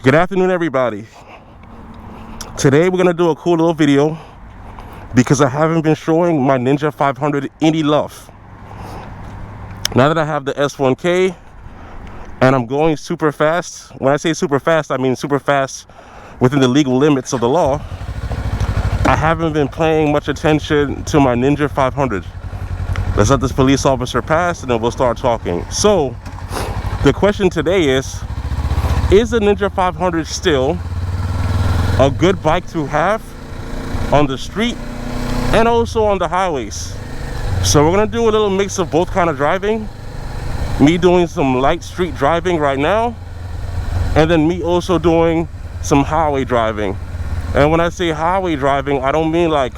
Good afternoon, everybody. Today we're gonna do a cool little video because I haven't been showing my Ninja 500 any love. Now that I have the S1K and I'm going super fast, when I say super fast, I mean super fast within the legal limits of the law, I haven't been paying much attention to my Ninja 500. Let's let this police officer pass and then we'll start talking. So the question today is the Ninja 500 still a good bike to have on the street and also on the highways? So we're gonna do a little mix of both kind of driving, me doing some light street driving right now, and then me also doing some highway driving. And when I say highway driving, I don't mean like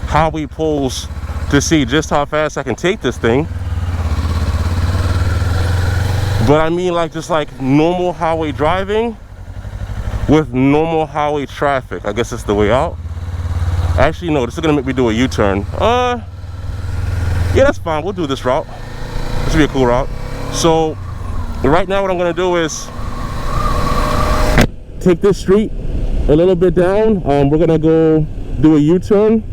highway pulls to see just how fast I can take this thing, but I mean like just like normal highway driving with normal highway traffic. I guess that's the way out. Actually, no, this is gonna make me do a U-turn. Yeah, that's fine. We'll do this route. This will be a cool route. So right now what I'm gonna do is take this street a little bit down. We're gonna go do a U-turn.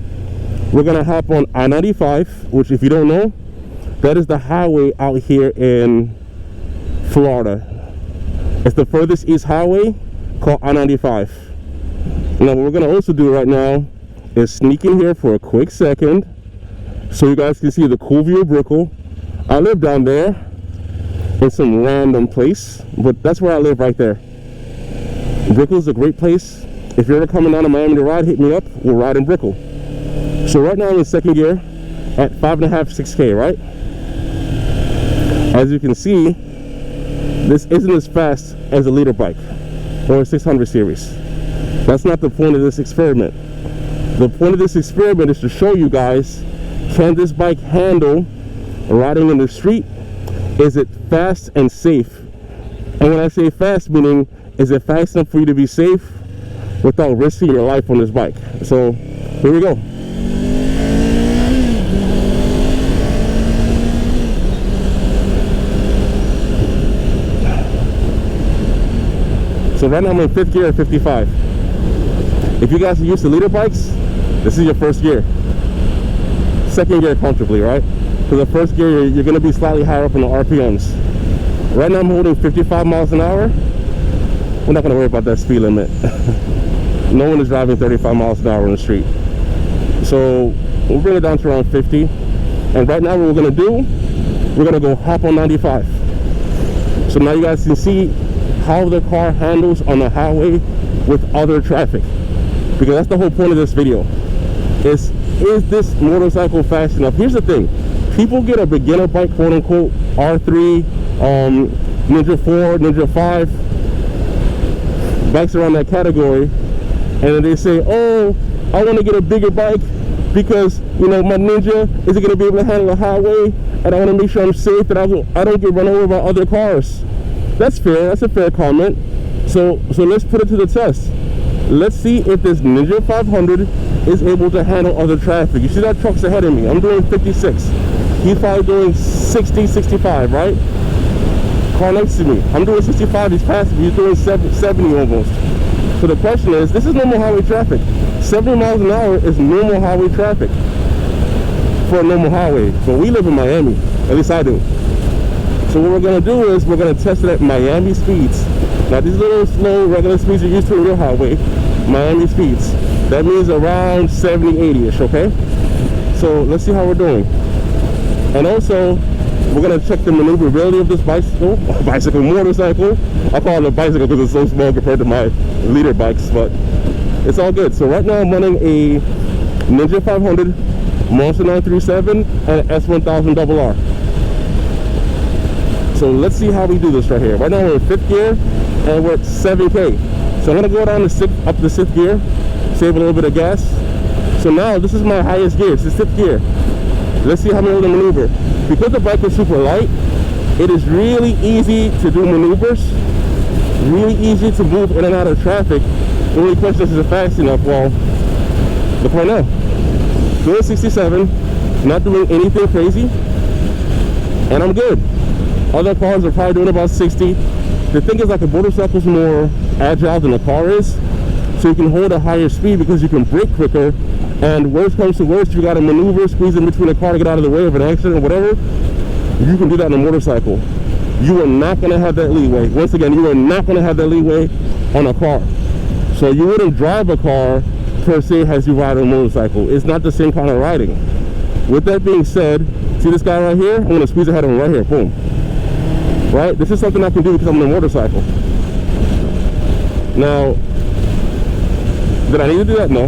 We're gonna hop on I-95, which, if you don't know, that is the highway out here in Florida. It's the furthest east highway, called I-95. Now what we're gonna also do right now is sneak in here for a quick second so you guys can see the cool view of Brickell. I live down there in some random place, but that's where I live, right there. Brickell's a great place. If you're ever coming down to Miami to ride, hit me up. We'll ride in Brickell. So right now I'm in second gear at 5.5, 6K, right? As you can see, this isn't as fast as a leader bike or a 600 series. That's not the point of this experiment. The point of this experiment is to show you guys, can this bike handle riding in the street? Is it fast and safe? And when I say fast, meaning, is it fast enough for you to be safe without risking your life on this bike? So here we go. So right now I'm in fifth gear at 55. If you guys are used to leader bikes, this is your first gear. Second gear comfortably, right? For the first gear, you're gonna be slightly higher up in the RPMs. Right now I'm holding 55 miles an hour. We're not gonna worry about that speed limit. No one is driving 35 miles an hour on the street. So we'll bring it down to around 50. And right now what we're gonna do, we're gonna go hop on 95. So now you guys can see how the car handles on the highway with other traffic, because that's the whole point of this video. Is this motorcycle fast enough? Here's the thing, people get a beginner bike, quote unquote, R3, Ninja 4, Ninja 5, bikes around that category, and then they say, oh, I want to get a bigger bike because, you know, my Ninja isn't going to be able to handle the highway, and I want to make sure I'm safe, that I don't get run over by other cars. That's fair. That's a fair comment. So let's put it to the test. Let's see if this Ninja 500 is able to handle other traffic. You see that truck's ahead of me. I'm doing 56. He's probably doing 60, 65, right? Car next to me, I'm doing 65. He's passing me. He's doing 70 almost. So the question is, this is normal highway traffic. 70 miles an hour is normal highway traffic for a normal highway. But we live in Miami. At least I do. So what we're going to do is we're going to test it at Miami speeds. Now these little slow regular speeds you're used to in your highway, Miami speeds. That means around 70, 80-ish, okay? So let's see how we're doing. And also, we're going to check the maneuverability of this motorcycle. I call it a bicycle because it's so small compared to my leader bikes, but it's all good. So right now I'm running a Ninja 500, Monster 937, and S1000 RR. So let's see how we do this right here. Right now we're in fifth gear and we're at 7K. So I'm gonna go down to up to sixth gear, save a little bit of gas. So now this is my highest gear. It's the sixth gear. Let's see how I'm able to maneuver. Because the bike is super light, it is really easy to do maneuvers, really easy to move in and out of traffic. The only question is it fast enough? Well, look right now. Doing 67, not doing anything crazy, and I'm good. Other cars are probably doing about 60. The thing is, like, a motorcycle's more agile than the car is, so you can hold a higher speed because you can brake quicker. And worst comes to worst, you got to maneuver, squeeze in between a car to get out of the way of an accident or whatever. You can do that on a motorcycle. You are not going to have that leeway. Once again, you are not going to have that leeway on a car. So you wouldn't drive a car per se as you ride a motorcycle. It's not the same kind of riding. With that being said, see this guy right here? I'm going to squeeze ahead of him right here. Boom. Right? This is something I can do because I'm on a motorcycle. Now, did I need to do that? No.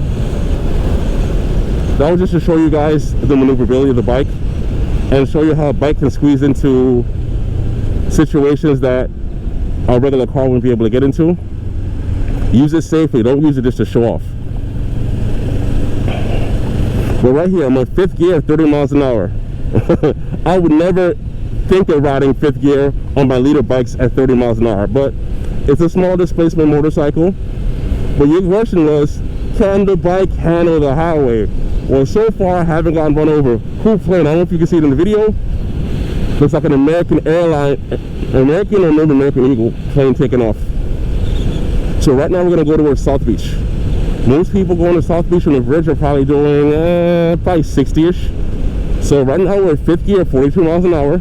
That was just to show you guys the maneuverability of the bike and show you how a bike can squeeze into situations that a regular car wouldn't be able to get into. Use it safely. Don't use it just to show off. But right here, I'm on 5th gear, 30 miles an hour. I would never think of riding 5th gear on my leader bikes at 30 miles an hour, but it's a small displacement motorcycle. But your question was, can the bike handle the highway? Well, so far I haven't gotten run over. Cool plane. I don't know if you can see it in the video. Looks like an American airline, American or maybe American Eagle plane taking off. So right now we're gonna go towards South Beach. Most people going to South Beach on the bridge are probably doing probably 60-ish. So right now we're at 5th gear, 42 miles an hour.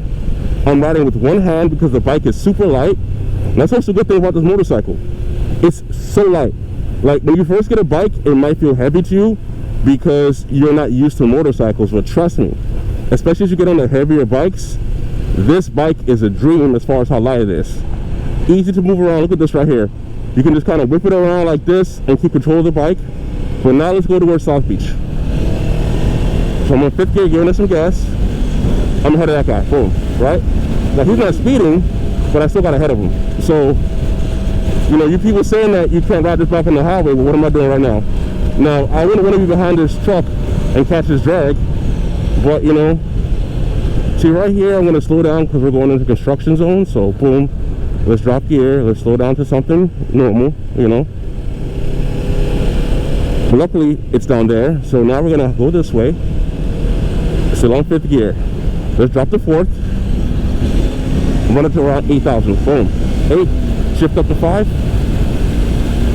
I'm riding with one hand because the bike is super light. And that's also a good thing about this motorcycle. It's so light. Like when you first get a bike, it might feel heavy to you because you're not used to motorcycles. But trust me, especially as you get on the heavier bikes, this bike is a dream as far as how light it is. Easy to move around. Look at this right here. You can just kind of whip it around like this and keep control of the bike. But now let's go towards South Beach. So I'm on 5th gear, giving it some gas. I'm ahead of that guy. Boom. Right? Now he's not speeding, but I still got ahead of him. So, you know, you people saying that you can't ride this bike on the highway, well, what am I doing right now? Now, I wouldn't want to be behind this truck and catch his drag, but, you know, see right here, I'm going to slow down because we're going into construction zone. So, boom, let's drop gear. Let's slow down to something normal, you know. But luckily, it's down there. So now we're going to go this way. Still on 5th gear. Let's drop to 4th. Run it to around 8,000. Boom. 8. Shift up to 5.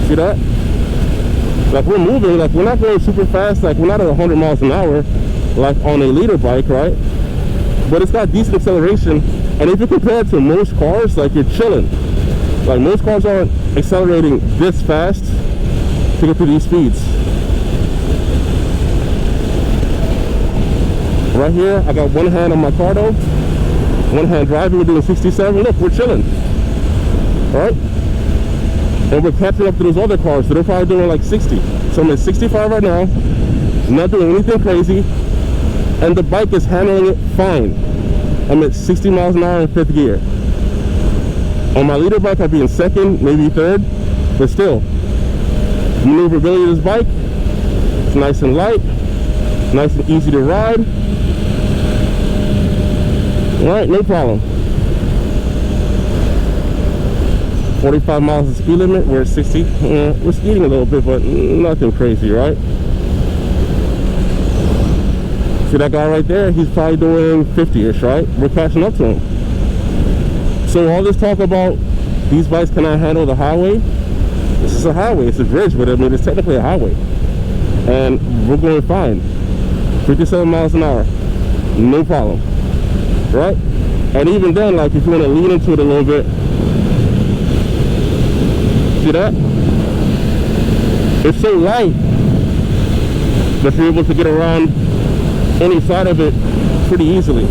See that? Like we're moving, like we're not going super fast, like we're not at 100 miles an hour like on a leader bike, right? But it's got decent acceleration, and if you compare it to most cars, like you're chilling. Like most cars aren't accelerating this fast to get to these speeds. Right here, I got one hand on my car though, one hand driving. We're doing 67. Look, we're chilling. All right? And we're catching up to those other cars, so they're probably doing like 60. So I'm at 65 right now, not doing anything crazy, and the bike is handling it fine. I'm at 60 miles an hour in 5th gear. On my leader bike, I'd be in 2nd, maybe 3rd, but still, maneuverability of this bike, it's nice and light, nice and easy to ride. All right, no problem. 45 miles is the speed limit. We're at 60. We're speeding a little bit, but nothing crazy, right? See that guy right there? He's probably doing 50-ish, right? We're catching up to him. So all this talk about these bikes cannot handle the highway, this is a highway. It's a bridge, but I mean, it's technically a highway. And we're going fine. 57 miles an hour. No problem. Right? And even then, like, if you want to lean into it a little bit, see that? It's so light that you're able to get around any side of it pretty easily.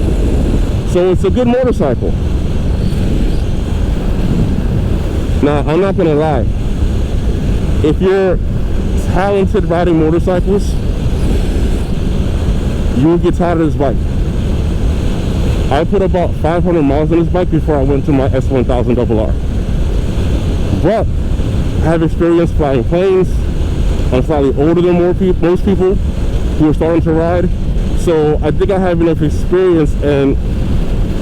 So it's a good motorcycle. Now, I'm not gonna lie. If you're talented riding motorcycles, you will get tired of this bike. I put about 500 miles on this bike before I went to my S1000 RR. But I have experience flying planes. I'm slightly older than most people who are starting to ride. So I think I have enough experience and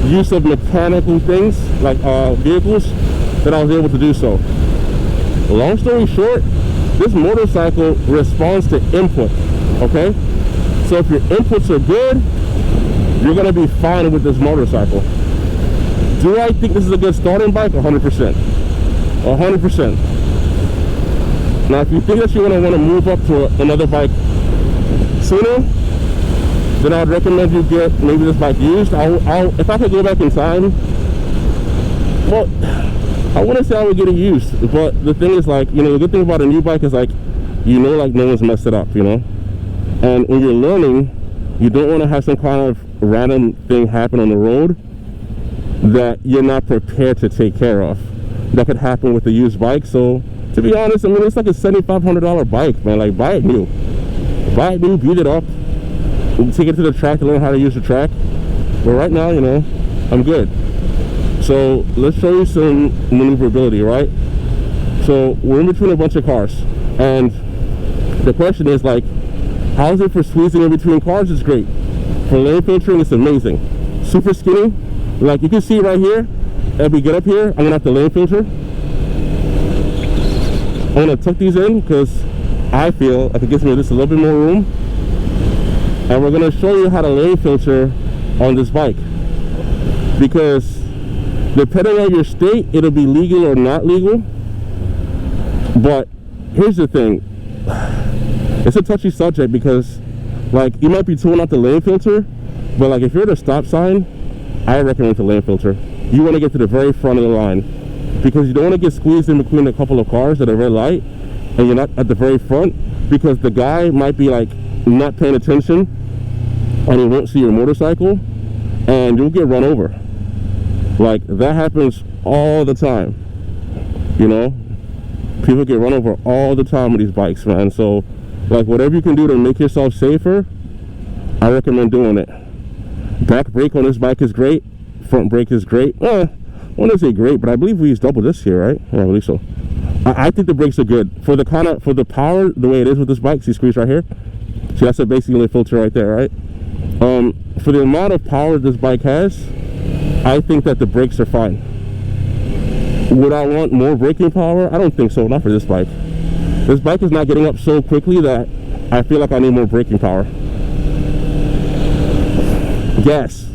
use of mechanical things like vehicles that I was able to do so. Long story short, this motorcycle responds to input, okay? So if your inputs are good, you're gonna be fine with this motorcycle. Do I think this is a good starting bike? 100%. 100%. Now, if you think that you're going to want to move up to another bike sooner, then I'd recommend you get maybe this bike used. If I could go back in time, well, I wouldn't say I would get it used, but the thing is, like, you know, the good thing about a new bike is, like, you know, like, no one's messed it up, you know. And when you're learning, you don't want to have some kind of random thing happen on the road that you're not prepared to take care of. That could happen with a used bike. So to be honest, I mean, it's like a $7,500 bike, man. Like, buy it new, beat it up, take it to the track to learn how to use the track. But right now, you know, I'm good. So let's show you some maneuverability, right? So we're in between a bunch of cars, and the question is, like, how is it for squeezing in between cars? It's great. For lane filtering, it's amazing. Super skinny. Like, you can see right here, as we get up here, I'm gonna have to lane filter. I'm gonna tuck these in because I feel like it gives me just a little bit more room. And we're gonna show you how to lane filter on this bike, because depending on your state, it'll be legal or not legal. But here's the thing, it's a touchy subject, because, like, you might be told not to lane filter, but, like, if you're at a stop sign, I recommend to lane filter. You want to get to the very front of the line, because you don't want to get squeezed in between a couple of cars that are red light and you're not at the very front, because the guy might be, like, not paying attention and he won't see your motorcycle and you'll get run over. Like, that happens all the time, you know. People get run over all the time with these bikes, man. So, like, whatever you can do to make yourself safer, I recommend doing it. Back brake on this bike is great. Front brake is great. I wouldn't say great, but I believe we use double disc here, right? Yeah, I believe so. I think the brakes are good for the power, the way it is with this bike. See, squeeze right here. See, that's a basically filter right there, right? For the amount of power this bike has, I think that the brakes are fine. Would I want more braking power? I don't think so. Not for this bike. This bike is not getting up so quickly that I feel like I need more braking power. Gas,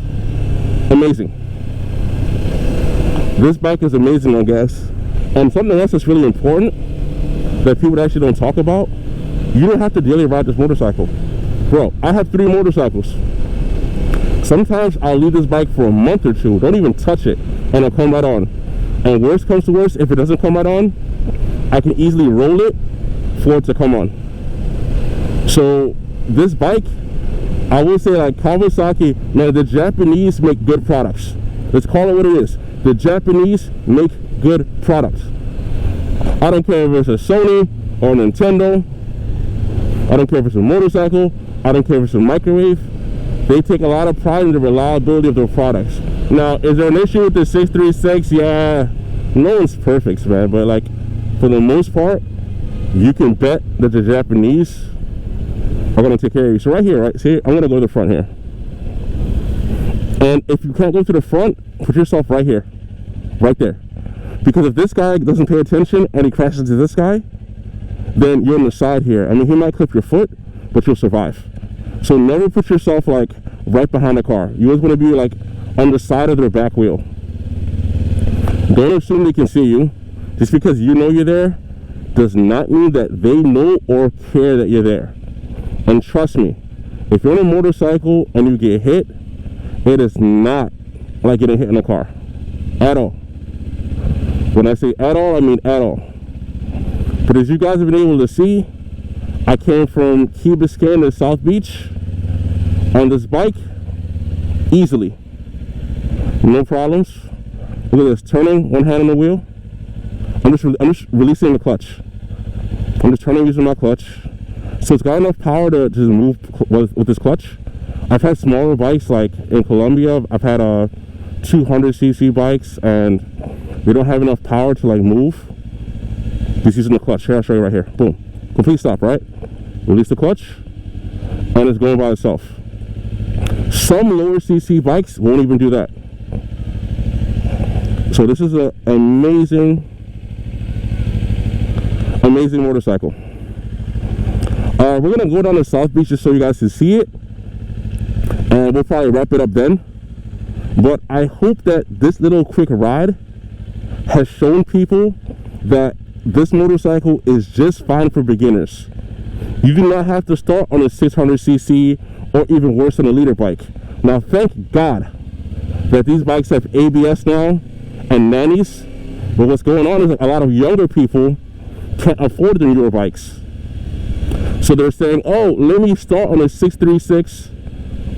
amazing. This bike is amazing on gas. And something else that's really important that people actually don't talk about, you don't have to daily ride this motorcycle. Bro, I have 3 motorcycles. Sometimes I'll leave this bike for a month or 2, don't even touch it, and it'll come right on. And worst comes to worst, if it doesn't come right on, I can easily roll it for it to come on. So this bike, I will say, like, Kawasaki, man, the Japanese make good products. Let's call it what it is. The Japanese make good products. I don't care if it's a Sony or a Nintendo. I don't care if it's a motorcycle. I don't care if it's a microwave. They take a lot of pride in the reliability of their products. Now, is there an issue with the 636? Yeah, no one's perfect, man. But, like, for the most part, you can bet that the Japanese are going to take care of you. So right here, right? See, I'm going to go to the front here. And if you can't go to the front, put yourself right here. Right there. Because if this guy doesn't pay attention and he crashes into this guy, then you're on the side here. I mean, he might clip your foot, but you'll survive. So never put yourself, like, right behind the car. You always want to be, like, on the side of their back wheel. Don't assume they can see you. Just because you know you're there does not mean that they know or care that you're there. And trust me, if you're on a motorcycle and you get hit, it is not like getting hit in a car. At all. When I say at all, I mean at all. But as you guys have been able to see, I came from Key Biscayne to South Beach on this bike easily. No problems. Look at this, turning, one hand on the wheel. I'm just releasing the clutch. I'm just turning using my clutch. So it's got enough power to just move with this clutch. I've had smaller bikes, like in Colombia. I've had 200cc bikes, and they don't have enough power to, like, move. Just using the clutch. Here, I'll show you right here. Boom. Complete stop, right? Release the clutch, and it's going by itself. Some lower cc bikes won't even do that. So this is an amazing motorcycle. We're gonna go down to South Beach just so you guys can see it, and we'll probably wrap it up then. But I hope that this little quick ride has shown people that this motorcycle is just fine for beginners. You do not have to start on a 600cc or even worse than a liter bike. Now, thank God that these bikes have ABS now and nannies, but what's going on is that a lot of younger people can't afford the newer bikes. So they're saying, oh, let me start on a 636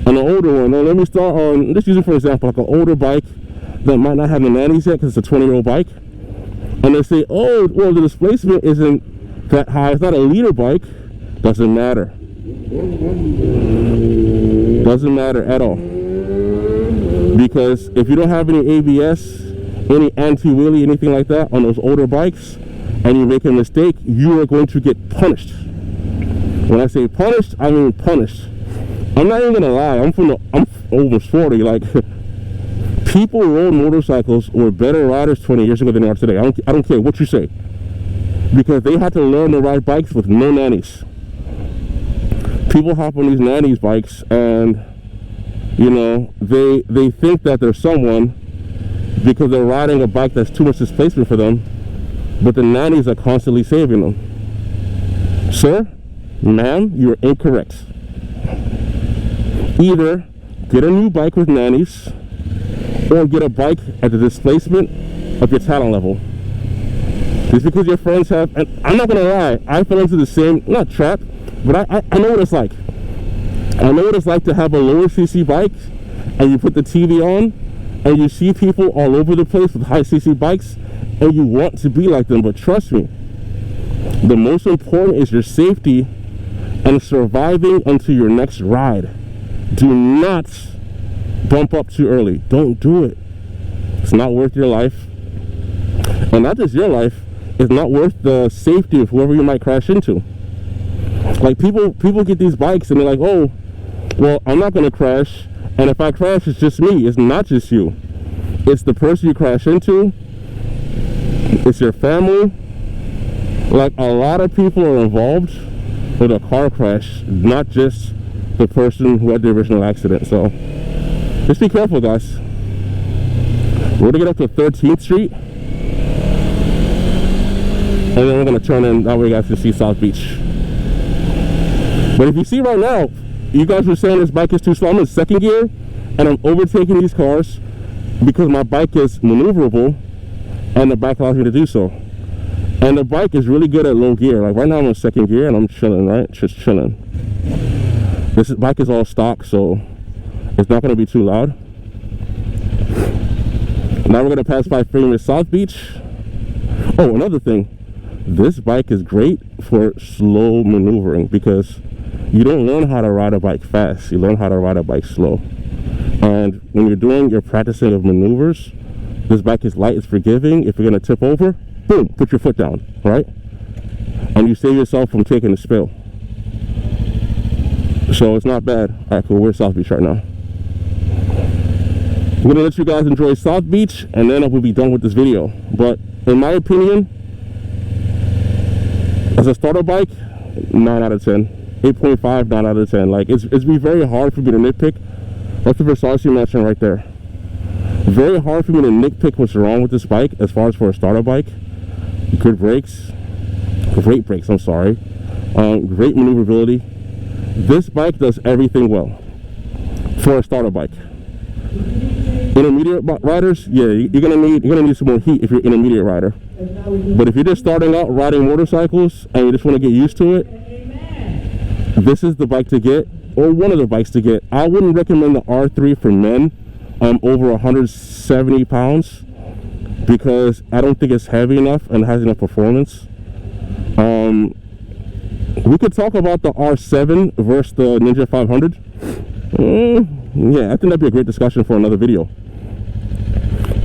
on an older one, or let me start on, let's use it for example, like an older bike that might not have the nannies yet because it's a 20-year-old bike. And they say, oh, well, the displacement isn't that high, it's not a liter bike. Doesn't matter. Doesn't matter at all. Because if you don't have any ABS, any anti-wheelie, anything like that on those older bikes, and you make a mistake, you are going to get punished. When I say punished, I mean punished. I'm not even gonna lie, I'm almost 40. Like, people rode motorcycles were better riders 20 years ago than they are today. I don't care what you say, because they had to learn to ride bikes with no nannies. People hop on these nannies bikes, and you know, they think that they're someone because they're riding a bike that's too much displacement for them, but the nannies are constantly saving them. Sir, ma'am, you're incorrect. Either get a new bike with nannies, or get a bike at the displacement of your talent level. Just because your friends have, and I'm not gonna lie, I fell into the same, not trap, but I know what it's like. I know what it's like to have a lower CC bike, and you put the TV on, and you see people all over the place with high CC bikes, and you want to be like them. But trust me, the most important is your safety and surviving until your next ride. Do not bump up too early. Don't do it. It's not worth your life. And not just your life, it's not worth the safety of whoever you might crash into. Like, people get these bikes and they're like, oh, well, I'm not gonna crash, and if I crash, it's just me. It's not just you. It's the person you crash into. It's your family. Like, a lot of people are involved with a car crash, not just the person who had the original accident. So just be careful, guys. We're gonna get up to 13th Street, and then we're gonna turn in, that way you guys can see South Beach. But if you see right now, you guys were saying this bike is too slow. I'm in second gear, and I'm overtaking these cars because my bike is maneuverable, and the bike allows me to do so. And the bike is really good at low gear. Like, right now I'm in second gear, and I'm chilling, right? Just chilling. This bike is all stock, so it's not going to be too loud. Now we're going to pass by Freeway South Beach. Oh, another thing. This bike is great for slow maneuvering, because you don't learn how to ride a bike fast. You learn how to ride a bike slow. And when you're doing your practicing of maneuvers, this bike is light, it's forgiving. If you're going to tip over, boom, put your foot down, right? And you save yourself from taking a spill. So it's not bad. All right, cool, we're at South Beach right now. I'm gonna let you guys enjoy South Beach, and then I will be done with this video. But in my opinion, as a starter bike, 9 out of 10. 8.5, 9 out of 10. Like, it's be very hard for me to nitpick. That's the Versace mention right there. Very hard for me to nitpick what's wrong with this bike as far as for a starter bike. Good brakes. Great brakes, I'm sorry. Great maneuverability. This bike does everything well for a starter bike. Intermediate riders, yeah, you're gonna need some more heat if you're an intermediate rider. But if you're just starting out riding motorcycles and you just want to get used to it, this is the bike to get, or one of the bikes to get. I wouldn't recommend the R3 for men over 170 pounds, because I don't think it's heavy enough and has enough performance. We could talk about the R7 versus the Ninja 500. Yeah, I think that'd be a great discussion for another video.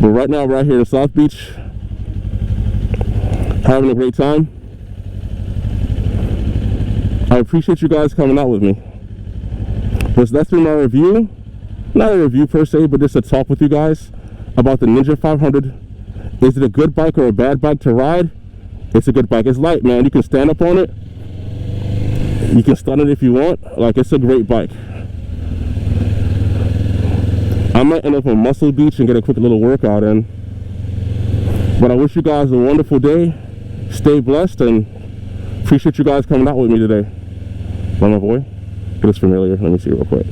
But right now, right here in South Beach, having a great time. I appreciate you guys coming out with me. But that's been my review. Not a review per se, but just a talk with you guys about the Ninja 500. Is it a good bike or a bad bike to ride? It's a good bike. It's light, man. You can stand up on it. You can stun it if you want. Like, it's a great bike. I might end up on Muscle Beach and get a quick little workout in. But I wish you guys a wonderful day. stay blessed, and appreciate you guys coming out with me today. Well, my boy, it looks familiar. Let me see real quick.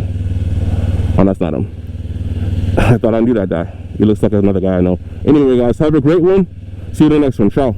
Oh, that's not him. I thought I knew that guy. He looks like another guy I know. Anyway, guys, have a great one. See you in the next one. Ciao.